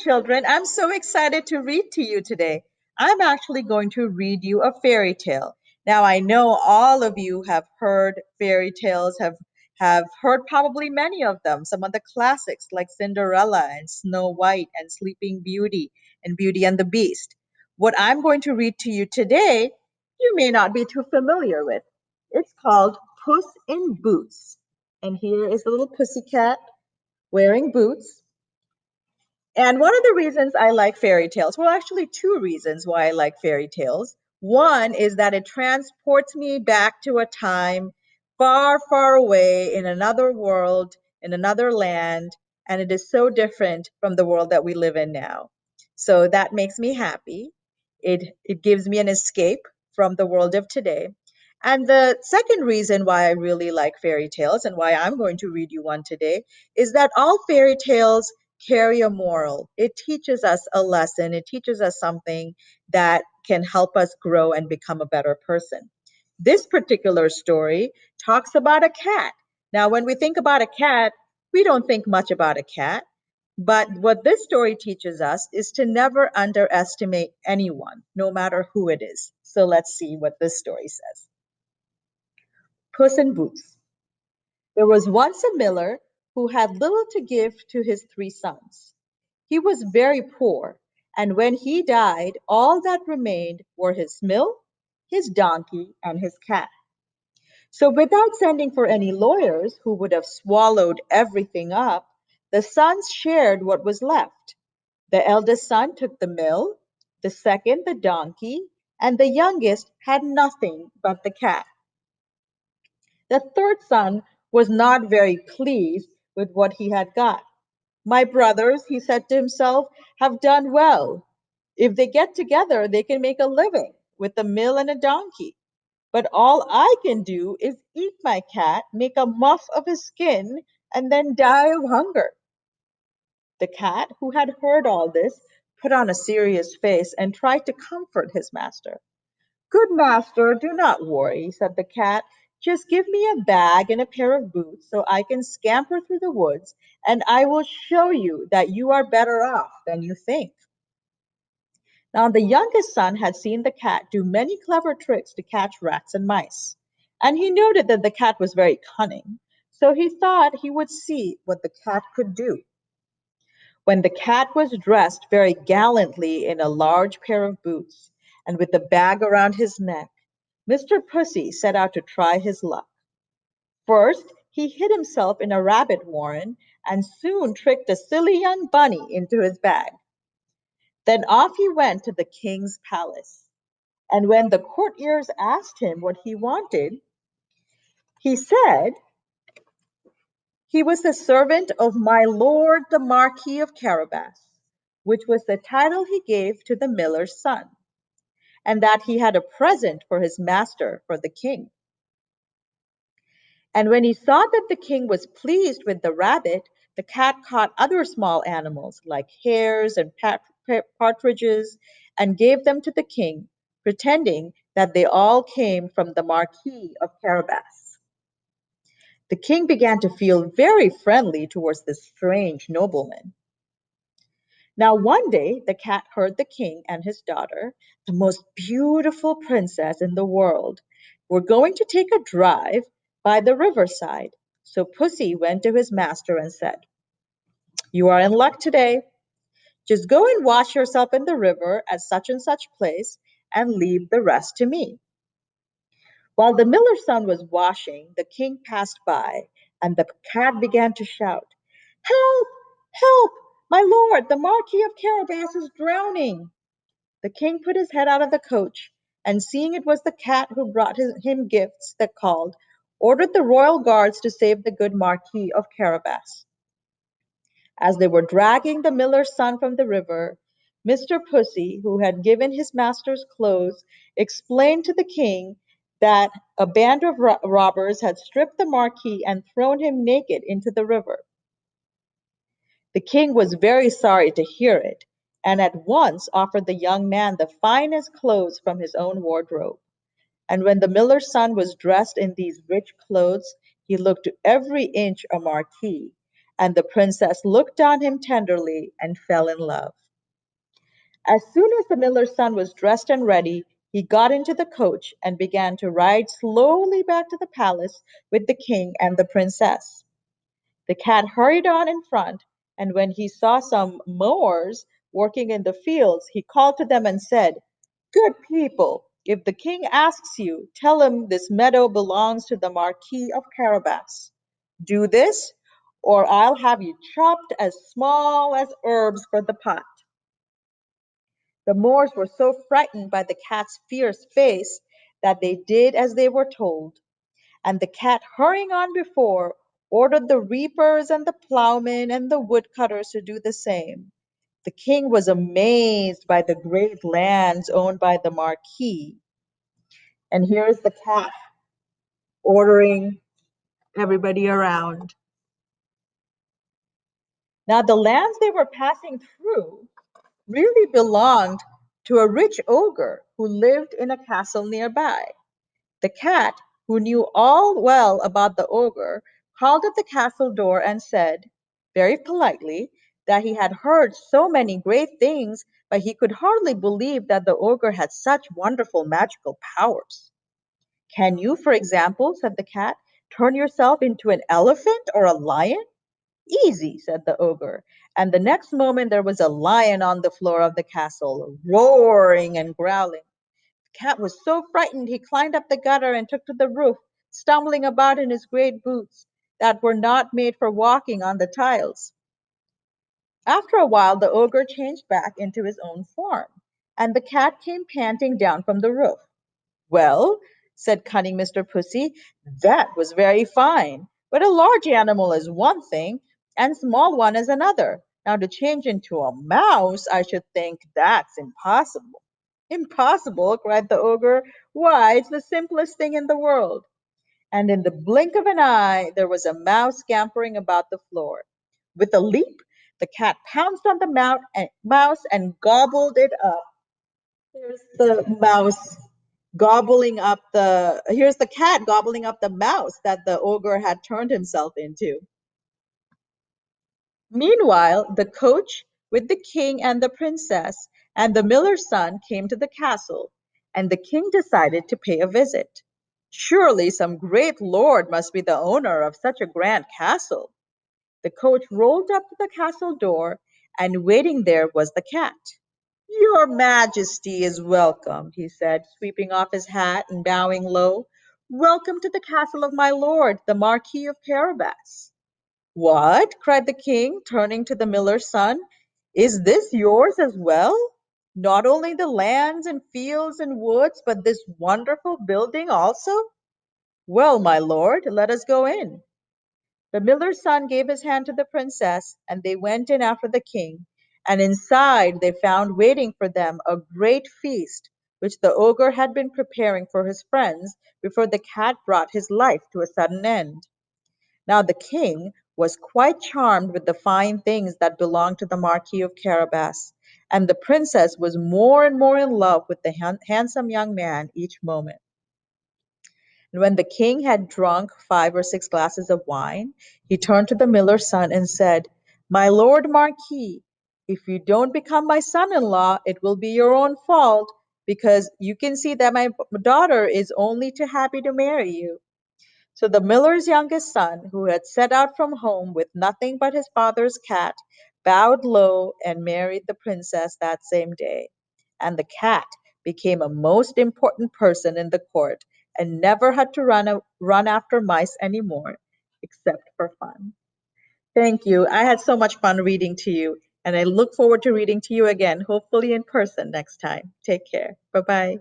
children. I'm so excited to read to you today. I'm actually going to read you a fairy tale. Now, I know all of you have heard fairy tales, have heard probably many of them, some of the classics like Cinderella and Snow White and Sleeping Beauty and Beauty and the Beast. What I'm going to read to you today, you may not be too familiar with. It's called Puss in Boots. And here is the little pussycat wearing boots. And one of the reasons I like fairy tales, well, actually, two reasons why I like fairy tales. One is that it transports me back to a time far, far away in another world, in another land, and it is so different from the world that we live in now. So that makes me happy. It gives me an escape from the world of today. And the second reason why I really like fairy tales and why I'm going to read you one today is that all fairy tales carry a moral. It teaches us a lesson, it teaches us something that can help us grow and become a better person. This particular story talks about a cat. Now, when we think about a cat, we don't think much about a cat. But what this story teaches us is to never underestimate anyone, no matter who it is. So let's see what this story says. Puss in Boots. There was once a miller who had little to give to his three sons. He was very poor, and when he died, all that remained were his mill, his donkey, and his cat. So, without sending for any lawyers who would have swallowed everything up, the sons shared what was left. The eldest son took the mill, the second the donkey, and the youngest had nothing but the cat. The third son was not very pleased with what he had got. My brothers, he said to himself, have done well. If they get together, they can make a living with a mill and a donkey. But all I can do is eat my cat, make a muff of his skin, and then die of hunger. The cat, who had heard all this, put on a serious face and tried to comfort his master. Good master, do not worry, said the cat. Just give me a bag and a pair of boots so I can scamper through the woods, and I will show you that you are better off than you think. Now, the youngest son had seen the cat do many clever tricks to catch rats and mice, and he noted that the cat was very cunning, so he thought he would see what the cat could do. When the cat was dressed very gallantly in a large pair of boots, and with the bag around his neck, Mr. Pussy set out to try his luck. First, he hid himself in a rabbit warren and soon tricked a silly young bunny into his bag. Then off he went to the king's palace. And when the courtiers asked him what he wanted, he said he was the servant of my lord the Marquis of Carabas, which was the title he gave to the miller's son, and that he had a present for his master for the king. And when he saw that the king was pleased with the rabbit, the cat caught other small animals like hares and partridges and gave them to the king, pretending that they all came from the Marquis of Carabas. The king began to feel very friendly towards this strange nobleman. Now, one day, the cat heard the king and his daughter, the most beautiful princess in the world, were going to take a drive by the riverside. So Pussy went to his master and said, you are in luck today. Just go and wash yourself in the river at such and such place and leave the rest to me. While the miller's son was washing, the king passed by, and the cat began to shout, help! Help! My lord, the Marquis of Carabas is drowning. The king put his head out of the coach, and seeing it was the cat who brought him gifts that called, ordered the royal guards to save the good Marquis of Carabas. As they were dragging the miller's son from the river, Mr. Pussy, who had given his master's clothes, explained to the king that a band of robbers had stripped the Marquis and thrown him naked into the river. The king was very sorry to hear it, and at once offered the young man the finest clothes from his own wardrobe. And when the miller's son was dressed in these rich clothes, he looked every inch a marquis, And the princess looked on him tenderly and fell in love. As soon as the miller's son was dressed and ready, he got into the coach and began to ride slowly back to the palace with the king and the princess. The cat hurried on in front, and when he saw some mowers working in the fields, he called to them and said, "Good people, if the king asks you, tell him this meadow belongs to the Marquis of Carabas. Do this, or I'll have you chopped as small as herbs for the pot." The Moors were so frightened by the cat's fierce face that they did as they were told, and the cat, hurrying on before, ordered the reapers and the plowmen and the woodcutters to do the same. The king was amazed by the great lands owned by the Marquis. And here's the cat ordering everybody around. Now, the lands they were passing through really belonged to a rich ogre who lived in a castle nearby. The cat, who knew all well about the ogre, called at the castle door and said, very politely, that he had heard so many great things, but he could hardly believe that the ogre had such wonderful magical powers. "Can you, for example," said the cat, "turn yourself into an elephant or a lion?" "Easy," said the ogre. And the next moment there was a lion on the floor of the castle, roaring and growling. The cat was so frightened he climbed up the gutter and took to the roof, stumbling about in his great boots that were not made for walking on the tiles. After a while the ogre changed back into his own form, and the cat came panting down from the roof. "Well," said cunning Mr. Pussy, "that was very fine, but a large animal is one thing, and a small one is another. Now to change into a mouse, I should think that's impossible." "Impossible!" cried the ogre. "Why, it's the simplest thing in the world." And in the blink of an eye there was a mouse scampering about the floor. With a leap, the cat pounced on the mouse and gobbled it up. Here's the mouse here's the cat gobbling up the mouse that the ogre had turned himself into. Meanwhile, the coach with the king and the princess and the miller's son came to the castle, and the king decided to pay a visit. Surely some great lord must be the owner of such a grand castle. The coach rolled up to the castle door, and waiting there was the cat. "Your Majesty is welcome," he said, sweeping off his hat and bowing low. "Welcome to the castle of my lord, the Marquis of Carabas." "What?" cried the king, turning to the miller's son. "Is this yours as well? Not only the lands and fields and woods, but this wonderful building also? Well, my lord, let us go in." The miller's son gave his hand to the princess, and they went in after the king, and inside they found waiting for them a great feast, which the ogre had been preparing for his friends before the cat brought his life to a sudden end. Now the king was quite charmed with the fine things that belonged to the Marquis of Carabas, and the princess was more and more in love with the handsome young man each moment. And when the king had drunk 5 or 6 glasses of wine, he turned to the miller's son and said, "My lord Marquis, if you don't become my son-in-law, it will be your own fault, because you can see that my daughter is only too happy to marry you." So the miller's youngest son, who had set out from home with nothing but his father's cat, bowed low and married the princess that same day. And the cat became a most important person in the court and never had to run after mice anymore, except for fun. Thank you. I had so much fun reading to you, and I look forward to reading to you again, hopefully in person next time. Take care. Bye bye.